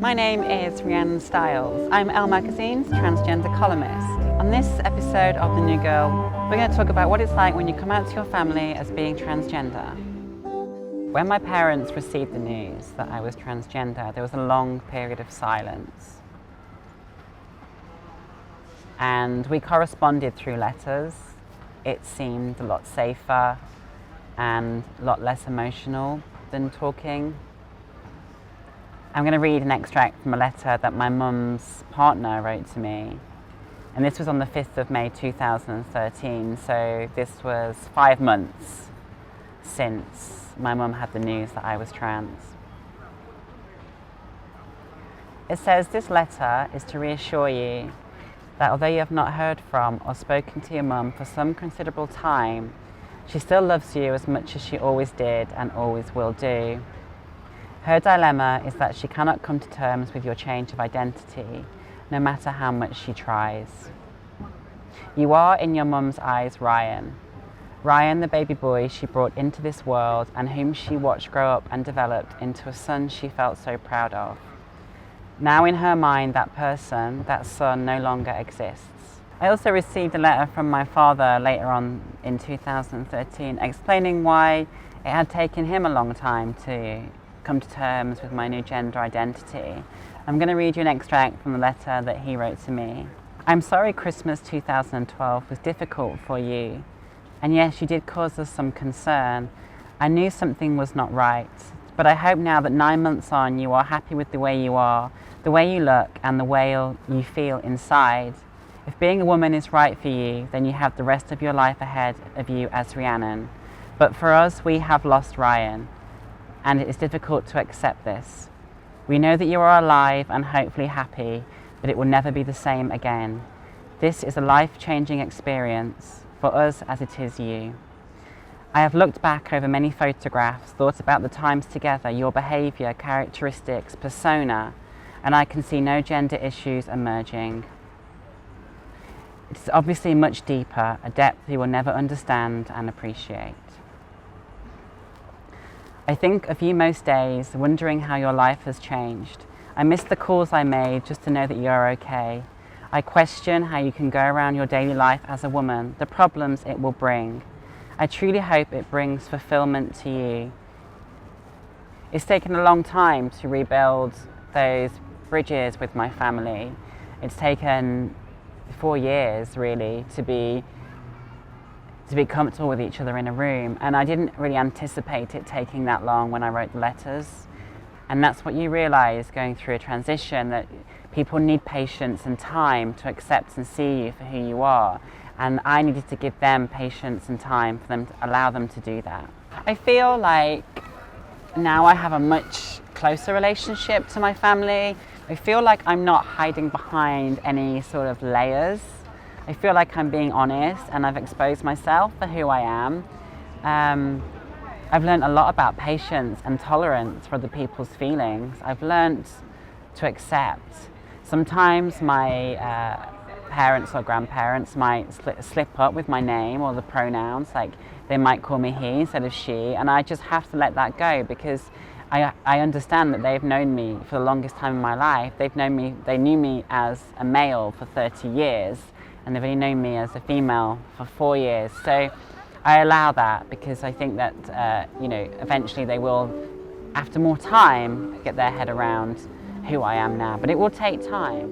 My name is Rhyannon Styles. I'm Elle Magazine's transgender columnist. On this episode of The New Girl, we're going to talk about what it's like when you come out to your family as being transgender. When my parents received the news that I was transgender, there was a long period of silence. And we corresponded through letters. It seemed a lot safer and a lot less emotional than talking. I'm going to read an extract from a letter that my mum's partner wrote to me. And this was on the 5th of May 2013, so this was 5 months since my mum had the news that I was trans. It says, "This letter is to reassure you that although you have not heard from or spoken to your mum for some considerable time, she still loves you as much as she always did and always will do. Her dilemma is that she cannot come to terms with your change of identity, no matter how much she tries. You are, in your mum's eyes, Ryan. Ryan, the baby boy she brought into this world and whom she watched grow up and developed into a son she felt so proud of. Now in her mind, that person, that son, no longer exists." I also received a letter from my father later on in 2013 explaining why it had taken him a long time to come to terms with my new gender identity. I'm going to read you an extract from the letter that he wrote to me. "I'm sorry Christmas 2012 was difficult for you. And yes, you did cause us some concern. I knew something was not right. But I hope now that 9 months on you are happy with the way you are, the way you look and the way you feel inside. If being a woman is right for you, then you have the rest of your life ahead of you as Rhiannon. But for us, we have lost Ryan. And it is difficult to accept this. We know that you are alive and hopefully happy, but it will never be the same again. This is a life-changing experience for us as it is you. I have looked back over many photographs, thought about the times together, your behaviour, characteristics, persona, and I can see no gender issues emerging. It is obviously much deeper, a depth you will never understand and appreciate. I think of you most days, wondering how your life has changed. I miss the calls I made just to know that you are okay. I question how you can go around your daily life as a woman, the problems it will bring. I truly hope it brings fulfillment to you. It's taken a long time to rebuild those bridges with my family. It's taken 4 years really to be comfortable with each other in a room, and I didn't really anticipate it taking that long when I wrote the letters. And that's what you realise going through a transition, that people need patience and time to accept and see you for who you are, and I needed to give them patience and time for them to allow them to do that. I feel like now I have a much closer relationship to my family. I feel like I'm not hiding behind any sort of layers. I feel like I'm being honest and I've exposed myself for who I am. I've learned a lot about patience and tolerance for other people's feelings. I've learned to accept. Sometimes my parents or grandparents might slip up with my name or the pronouns, like they might call me he instead of she, and I just have to let that go because I understand that they've known me for the longest time in my life. They knew me as a male for 30 years. And they've only known me as a female for 4 years. So I allow that because I think that, eventually they will, after more time, get their head around who I am now. But it will take time.